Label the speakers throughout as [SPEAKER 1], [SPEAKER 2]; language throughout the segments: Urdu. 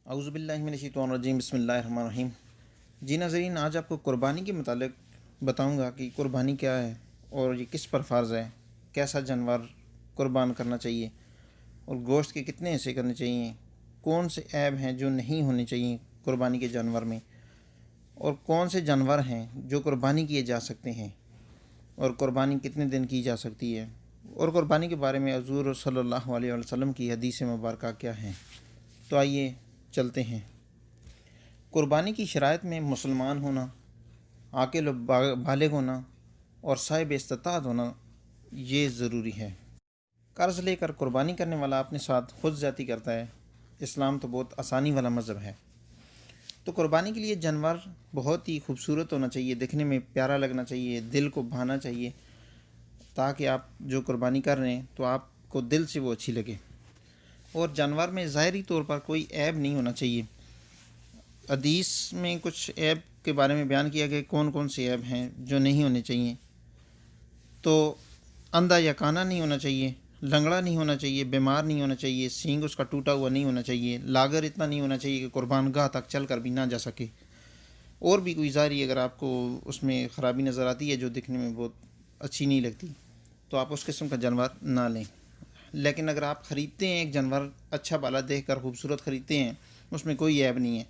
[SPEAKER 1] اعوذ باللہ من الشیطان الرجیم بسم اللہ الرحمن الرحیم۔ جی ناظرین، آج آپ کو قربانی کے متعلق بتاؤں گا کہ قربانی کیا ہے اور یہ کس پر فرض ہے، کیسا جانور قربان کرنا چاہیے اور گوشت کے کتنے حصے کرنے چاہیے، کون سے عیب ہیں جو نہیں ہونے چاہیے قربانی کے جانور میں، اور کون سے جانور ہیں جو قربانی کیے جا سکتے ہیں، اور قربانی کتنے دن کی جا سکتی ہے، اور قربانی کے بارے میں حضور صلی اللہ علیہ وسلم کی حدیث مبارکہ کیا ہیں۔ تو آئیے چلتے ہیں۔ قربانی کی شرائط میں مسلمان ہونا، عاقل و بالغ ہونا اور صاحب استطاعت ہونا یہ ضروری ہے۔ قرض لے کر قربانی کرنے والا اپنے ساتھ خود زیادتی کرتا ہے۔ اسلام تو بہت آسانی والا مذہب ہے۔ تو قربانی کے لیے جانور بہت ہی خوبصورت ہونا چاہیے، دیکھنے میں پیارا لگنا چاہیے، دل کو بھانا چاہیے، تاکہ آپ جو قربانی کر رہے ہیں تو آپ کو دل سے وہ اچھی لگے، اور جانور میں ظاہری طور پر کوئی عیب نہیں ہونا چاہیے۔ حدیث میں کچھ عیب کے بارے میں بیان کیا گیا، کون کون سے عیب ہیں جو نہیں ہونے چاہیے۔ تو اندھا یا کانا نہیں ہونا چاہیے، لنگڑا نہیں ہونا چاہیے، بیمار نہیں ہونا چاہیے، سینگ اس کا ٹوٹا ہوا نہیں ہونا چاہیے، لاگر اتنا نہیں ہونا چاہیے کہ قربان گاہ تک چل کر بھی نہ جا سکے، اور بھی کوئی ظاہری اگر آپ کو اس میں خرابی نظر آتی ہے جو دیکھنے میں بہت اچھی نہیں لگتی تو آپ اس قسم کا جانور نہ لیں۔ لیکن اگر آپ خریدتے ہیں ایک جانور اچھا بالا دیکھ کر خوبصورت خریدتے ہیں، اس میں کوئی عیب نہیں ہے،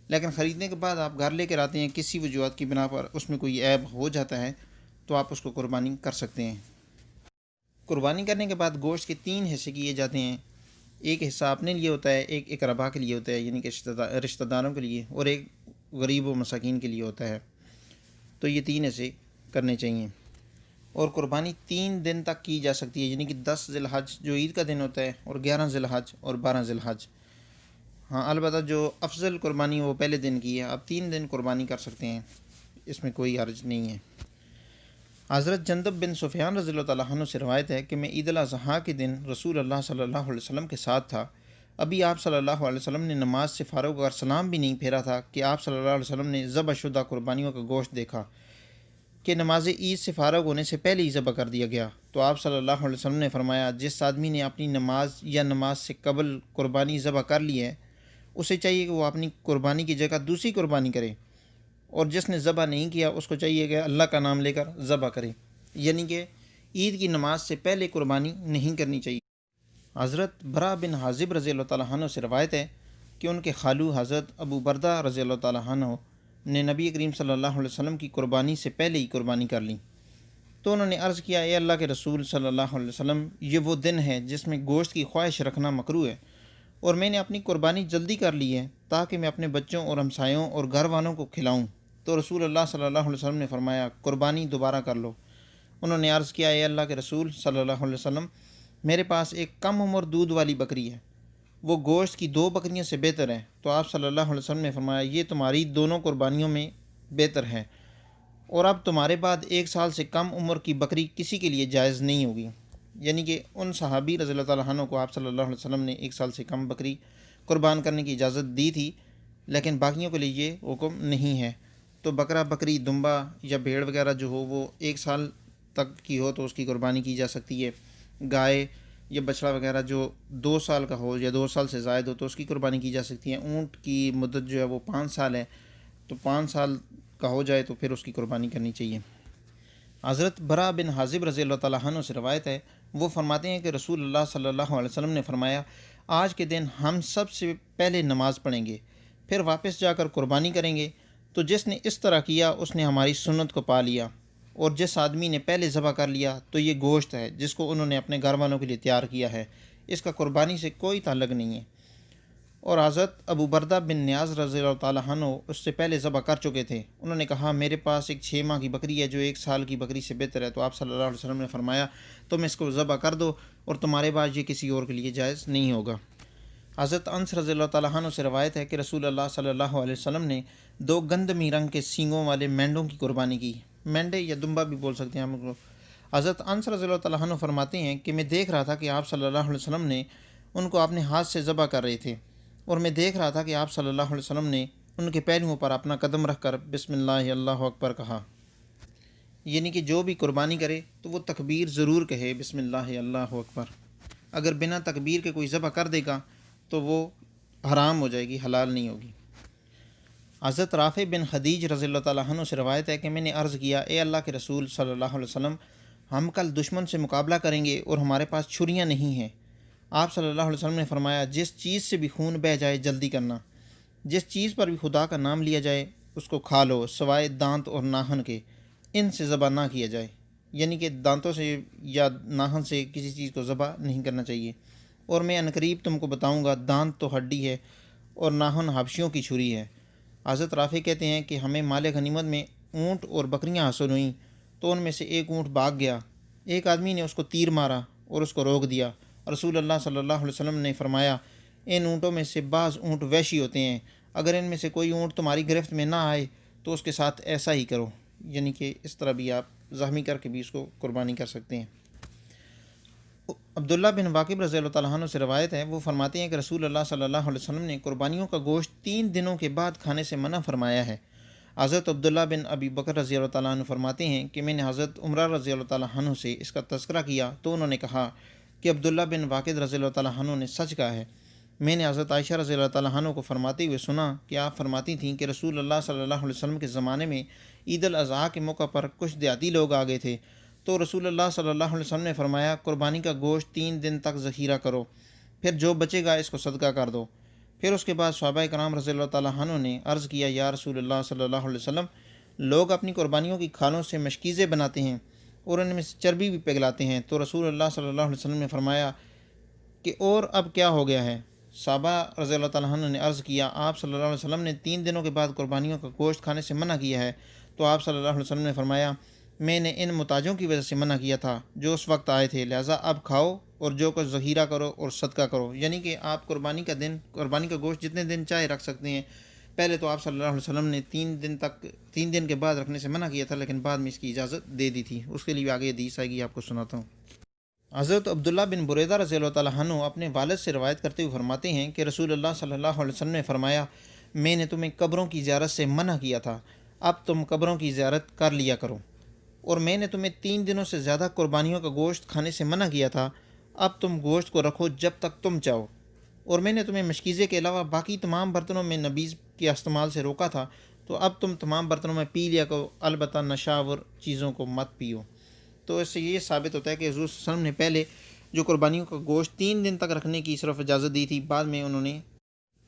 [SPEAKER 1] لیکن خریدنے کے بعد آپ گھر لے کر آتے ہیں، کسی وجوہات کی بنا پر اس میں کوئی عیب ہو جاتا ہے تو آپ اس کو قربانی کر سکتے ہیں۔ قربانی کرنے کے بعد گوشت کے 3 حصے کیے جاتے ہیں۔ ایک حصہ اپنے لیے ہوتا ہے، ایک اقربا کے لیے ہوتا ہے یعنی کہ رشتہ داروں کے لیے، اور ایک غریب و مساکین کے لیے ہوتا ہے۔ تو یہ 3 حصے کرنے چاہیے، اور قربانی 3 دن تک کی جا سکتی ہے، یعنی کہ 10 ذی الحج جو عید کا دن ہوتا ہے، اور 11 ذی الحج اور 12 ذی الحج۔ ہاں البتہ جو افضل قربانی وہ پہلے دن کی ہے، آپ 3 دن قربانی کر سکتے ہیں، اس میں کوئی حرج نہیں ہے۔ حضرت جندب بن سفیان رضی اللہ تعالیٰ عنہ سے روایت ہے کہ میں عید الاضحیٰ کے دن رسول اللہ صلی اللہ علیہ وسلم کے ساتھ تھا۔ ابھی آپ صلی اللہ علیہ وسلم نے نماز سے فارغ ہو کر سلام بھی نہیں پھیرا تھا کہ آپ صلی اللہ علیہ وسلم نے ذبح شدہ قربانیوں کا گوشت دیکھا کہ نماز عید سے فارغ ہونے سے پہلے ہی ذبح کر دیا گیا۔ تو آپ صلی اللہ علیہ وسلم نے فرمایا، جس آدمی نے اپنی نماز یا نماز سے قبل قربانی ذبح کر لی ہے، اسے چاہیے کہ وہ اپنی قربانی کی جگہ دوسری قربانی کرے، اور جس نے ذبح نہیں کیا اس کو چاہیے کہ اللہ کا نام لے کر ذبح کرے، یعنی کہ عید کی نماز سے پہلے قربانی نہیں کرنی چاہیے۔ حضرت برا بن حازب رضی اللہ تعالیٰ عنہ سے روایت ہے کہ ان کے خالو حضرت ابو بردہ رضی اللہ تعالیٰ عنہ نے نبی کریم صلی اللہ علیہ وسلم کی قربانی سے پہلے ہی قربانی کر لی۔ تو انہوں نے عرض کیا، اے اللہ کے رسول صلی اللہ علیہ وسلم، یہ وہ دن ہے جس میں گوشت کی خواہش رکھنا مکروہ ہے، اور میں نے اپنی قربانی جلدی کر لی ہے تاکہ میں اپنے بچوں اور ہمسایوں اور گھر والوں کو کھلاؤں۔ تو رسول اللہ صلی اللہ علیہ وسلم نے فرمایا، قربانی دوبارہ کر لو۔ انہوں نے عرض کیا، اے اللہ کے رسول صلی اللہ علیہ وسلم، میرے پاس ایک کم عمر دودھ والی بکری ہے، وہ گوشت کی 2 بکریوں سے بہتر ہے۔ تو آپ صلی اللہ علیہ وسلم نے فرمایا، یہ تمہاری دونوں قربانیوں میں بہتر ہے، اور اب تمہارے بعد 1 سال سے کم عمر کی بکری کسی کے لیے جائز نہیں ہوگی۔ یعنی کہ ان صحابی رضی اللہ تعالیٰ عنہ کو آپ صلی اللہ علیہ وسلم نے 1 سال سے کم بکری قربان کرنے کی اجازت دی تھی، لیکن باقیوں کے لیے یہ حکم نہیں ہے۔ تو بکرا، بکری، دمبا یا بھیڑ وغیرہ جو ہو وہ 1 سال تک کی ہو تو اس کی قربانی کی جا سکتی ہے۔ گائے یا بچڑا وغیرہ جو 2 سال کا ہو یا 2 سال سے زائد ہو تو اس کی قربانی کی جا سکتی ہے۔ اونٹ کی مدت جو ہے وہ 5 سال ہے، تو 5 سال کا ہو جائے تو پھر اس کی قربانی کرنی چاہیے۔ حضرت برا بن حازب رضی اللہ تعالیٰ عنہ سے روایت ہے، وہ فرماتے ہیں کہ رسول اللہ صلی اللہ علیہ وسلم نے فرمایا، آج کے دن ہم سب سے پہلے نماز پڑھیں گے، پھر واپس جا کر قربانی کریں گے، تو جس نے اس طرح کیا اس نے ہماری سنت کو پا لیا، اور جس آدمی نے پہلے ذبح کر لیا تو یہ گوشت ہے جس کو انہوں نے اپنے گھر والوں کے لیے تیار کیا ہے، اس کا قربانی سے کوئی تعلق نہیں ہے۔ اور حضرت ابو بردہ بن نیاز رضی اللہ تعالیٰ عنہ اس سے پہلے ذبح کر چکے تھے۔ انہوں نے کہا، میرے پاس ایک 6 ماہ کی بکری ہے جو 1 سال کی بکری سے بہتر ہے۔ تو آپ صلی اللہ علیہ وسلم نے فرمایا، تم اس کو ذبح کر دو، اور تمہارے بعد یہ کسی اور کے لیے جائز نہیں ہوگا۔ حضرت انس رضی اللہ تعالیٰ عنہ سے روایت ہے کہ رسول اللہ صلی اللہ علیہ وسلم نے 2 گندمی رنگ کے سینگوں والے مینڈوں کی قربانی کی۔ مینڈے یا دمبا بھی بول سکتے ہیں ہم کو۔ حضرت انس رضی اللہ تعالیٰ عنہ فرماتے ہیں کہ میں دیکھ رہا تھا کہ آپ صلی اللہ علیہ وسلم نے ان کو اپنے ہاتھ سے ذبح کر رہے تھے، اور میں دیکھ رہا تھا کہ آپ صلی اللہ علیہ وسلم نے ان کے پہلوؤں پر اپنا قدم رکھ کر بسم اللہ اللہ اکبر کہا، یعنی کہ جو بھی قربانی کرے تو وہ تکبیر ضرور کہے، بسم اللہ اللہ اکبر۔ اگر بنا تکبیر کے کوئی ذبح کر دے گا تو وہ حرام ہو جائے گی، حلال نہیں ہوگی۔ حضرت رافع بن خدیج رضی اللہ تعالیٰ عنہ سے روایت ہے کہ میں نے عرض کیا، اے اللہ کے رسول صلی اللہ علیہ وسلم، ہم کل دشمن سے مقابلہ کریں گے اور ہمارے پاس چھریاں نہیں ہیں۔ آپ صلی اللہ علیہ وسلم نے فرمایا، جس چیز سے بھی خون بہہ جائے جلدی کرنا، جس چیز پر بھی خدا کا نام لیا جائے اس کو کھا لو، سوائے دانت اور ناخن کے، ان سے ذبح نہ کیا جائے، یعنی کہ دانتوں سے یا ناخن سے کسی چیز کو ذبح نہیں کرنا چاہیے۔ اور میں عنقریب تم کو بتاؤں گا، دانت تو ہڈی ہے اور ناخن حبشیوں کی چھری ہے۔ حضرت رافع کہتے ہیں کہ ہمیں مال غنیمت میں اونٹ اور بکریاں حاصل ہوئیں، تو ان میں سے ایک اونٹ بھاگ گیا، ایک آدمی نے اس کو تیر مارا اور اس کو روک دیا۔ رسول اللہ صلی اللہ علیہ وسلم نے فرمایا، ان اونٹوں میں سے بعض اونٹ وحشی ہوتے ہیں، اگر ان میں سے کوئی اونٹ تمہاری گرفت میں نہ آئے تو اس کے ساتھ ایسا ہی کرو، یعنی کہ اس طرح بھی آپ زخمی کر کے بھی اس کو قربانی کر سکتے ہیں۔ عبداللہ بن واقب رضی اللہ تعالیٰ عنہ سے روایت ہے، وہ فرماتے ہیں کہ رسول اللہ صلی اللہ علیہ وسلم نے قربانیوں کا گوشت 3 دنوں کے بعد کھانے سے منع فرمایا ہے۔ حضرت عبداللہ بن ابی بکر رضی اللہ تعالیٰ عنہ فرماتے ہیں کہ میں نے حضرت عمرہ رضی اللہ تعالیٰ عنہ سے اس کا تذکرہ کیا تو انہوں نے کہا کہ عبداللہ بن واقد رضی اللہ تعالیٰ عنہ نے سچ کہا ہے۔ میں نے حضرت عائشہ رضی اللہ تعالیٰ عنہ کو فرماتے ہوئے سنا کہ آپ فرماتی تھیں کہ رسول اللہ صلی اللہ علیہ وسلم کے زمانے میں عید الاضحیٰ کے موقع پر کچھ دیہاتی لوگ آ گئے تھے، تو رسول اللہ صلی اللہ علیہ وسلم نے فرمایا، قربانی کا گوشت 3 دن تک ذخیرہ کرو، پھر جو بچے گا اس کو صدقہ کر دو۔ پھر اس کے بعد صحابہ کرام رضی اللہ تعالیٰ عنہ نے عرض کیا، یا رسول اللہ صلی اللہ علیہ وسلم، لوگ اپنی قربانیوں کی کھالوں سے مشکیزیں بناتے ہیں اور ان میں سے چربی بھی پگھلاتے ہیں، تو رسول اللہ صلی اللہ علیہ وسلم نے فرمایا کہ اور اب کیا ہو گیا ہے؟ صحابہ رضی اللہ تعالیٰ عنہ نے عرض کیا، آپ صلی اللہ علیہ وسلم نے 3 دنوں کے بعد قربانیوں کا گوشت کھانے سے منع کیا ہے، تو آپ صلی اللہ علیہ وسلم نے فرمایا، میں نے ان محتاجوں کی وجہ سے منع کیا تھا جو اس وقت آئے تھے، لہٰذا اب کھاؤ اور جو کچھ ذخیرہ کرو اور صدقہ کرو، یعنی کہ آپ قربانی کا گوشت جتنے دن چاہے رکھ سکتے ہیں۔ پہلے تو آپ صلی اللہ علیہ وسلم نے 3 دن کے بعد رکھنے سے منع کیا تھا، لیکن بعد میں اس کی اجازت دے دی تھی، اس کے لیے آگے حدیث آئے گی، آپ کو سناتا ہوں۔ حضرت عبداللہ بن بریدہ رضی اللہ تعالیٰ عنہ اپنے والد سے روایت کرتے ہوئے فرماتے ہیں کہ رسول اللہ صلی اللہ علیہ وسلم نے فرمایا، میں نے تمہیں قبروں کی زیارت سے منع کیا تھا، اب تم قبروں کی زیارت کر لیا کرو، اور میں نے تمہیں 3 دنوں سے زیادہ قربانیوں کا گوشت کھانے سے منع کیا تھا، اب تم گوشت کو رکھو جب تک تم چاہو، اور میں نے تمہیں مشکیزے کے علاوہ باقی تمام برتنوں میں نبیذ کے استعمال سے روکا تھا، تو اب تم تمام برتنوں میں پی لیا کرو، البتہ نشاور چیزوں کو مت پیو۔ تو اس سے یہ ثابت ہوتا ہے کہ حضور صلی اللہ علیہ وسلم نے پہلے جو قربانیوں کا گوشت 3 دن تک رکھنے کی صرف اجازت دی تھی، بعد میں انہوں نے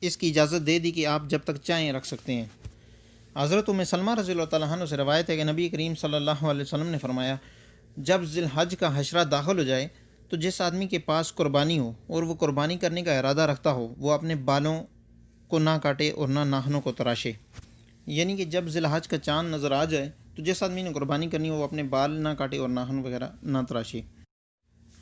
[SPEAKER 1] اس کی اجازت دے دی کہ آپ جب تک چاہیں رکھ سکتے ہیں۔ حضرت ام سلمہ رضی اللہ تعالیٰ عنہ سے روایت ہے کہ نبی کریم صلی اللہ علیہ وسلم نے فرمایا، جب ذی الحج کا حشرہ داخل ہو جائے تو جس آدمی کے پاس قربانی ہو اور وہ قربانی کرنے کا ارادہ رکھتا ہو، وہ اپنے بالوں کو نہ کاٹے اور نہ ناخنوں کو تراشے، یعنی کہ جب ذی الحج کا چاند نظر آ جائے تو جس آدمی نے قربانی کرنی ہو وہ اپنے بال نہ کاٹے اور ناخن وغیرہ نہ تراشے۔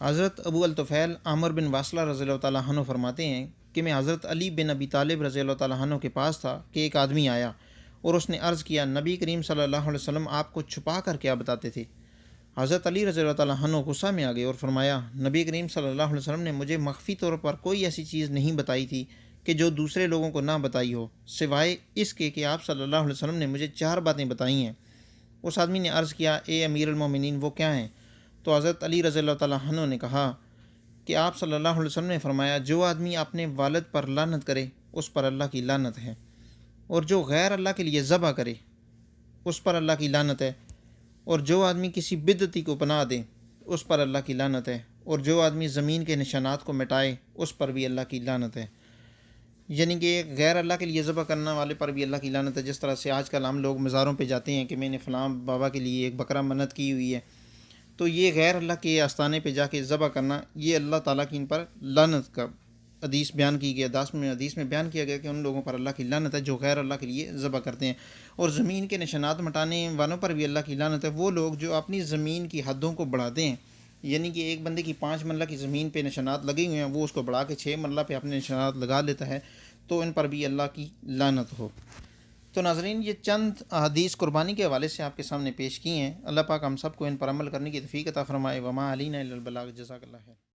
[SPEAKER 1] حضرت ابو الطفیل عامر بن واصلہ رضی اللہ تعالیٰ عنہ فرماتے ہیں کہ میں حضرت علی بن ابی طالب رضی اللہ تعالیٰ عنہ کے پاس تھا کہ ایک آدمی آیا اور اس نے عرض کیا، نبی کریم صلی اللہ علیہ وسلم آپ کو چھپا کر کیا بتاتے تھے؟ حضرت علی رضی اللہ تعالیٰ عنہ غصہ میں آ گئے اور فرمایا، نبی کریم صلی اللہ علیہ وسلم نے مجھے مخفی طور پر کوئی ایسی چیز نہیں بتائی تھی کہ جو دوسرے لوگوں کو نہ بتائی ہو، سوائے اس کے کہ آپ صلی اللہ علیہ وسلم نے مجھے 4 باتیں بتائی ہیں۔ اس آدمی نے عرض کیا، اے امیر المومنین، وہ کیا ہیں؟ تو حضرت علی رضی اللہ تعالیٰ عنہ نے کہا کہ آپ صلی اللہ علیہ وسلم نے فرمایا، جو آدمی اپنے والد پر لعنت کرے اس پر اللہ کی لعنت ہے، اور جو غیر اللہ کے لیے ذبح کرے اس پر اللہ کی لعنت ہے، اور جو آدمی کسی بدعتی کو پناہ دے اس پر اللہ کی لعنت ہے، اور جو آدمی زمین کے نشانات کو مٹائے اس پر بھی اللہ کی لعنت ہے، یعنی کہ غیر اللہ کے لیے ذبح کرنے والے پر بھی اللہ کی لعنت ہے۔ جس طرح سے آج کل ہم لوگ مزاروں پہ جاتے ہیں کہ میں نے فلاں بابا کے لیے ایک بکرا منت کی ہوئی ہے، تو یہ غیر اللہ کے آستانے پہ جا کے ذبح کرنا، یہ اللہ تعالیٰ کی ان پر لعنت کا حدیث بیان کی گئی، حدیث میں بیان کیا گیا کہ ان لوگوں پر اللہ کی لعنت ہے جو غیر اللہ کے لیے ذبح کرتے ہیں، اور زمین کے نشانات مٹانے والوں پر بھی اللہ کی لعنت ہے، وہ لوگ جو اپنی زمین کی حدوں کو بڑھاتے ہیں، یعنی کہ ایک بندے کی 5 مرلہ کی زمین پہ نشانات لگے ہوئے ہیں، وہ اس کو بڑھا کے 6 مرلہ پہ اپنے نشانات لگا لیتا ہے، تو ان پر بھی اللہ کی لعنت ہو۔ تو ناظرین، یہ چند احادیث قربانی کے حوالے سے آپ کے سامنے پیش کی ہیں۔ اللہ پاک ہم سب کو ان پر عمل کرنے کی توفیق عطا فرمائے۔ وما علینا الا البلاغ۔ جزاک اللہ خیر۔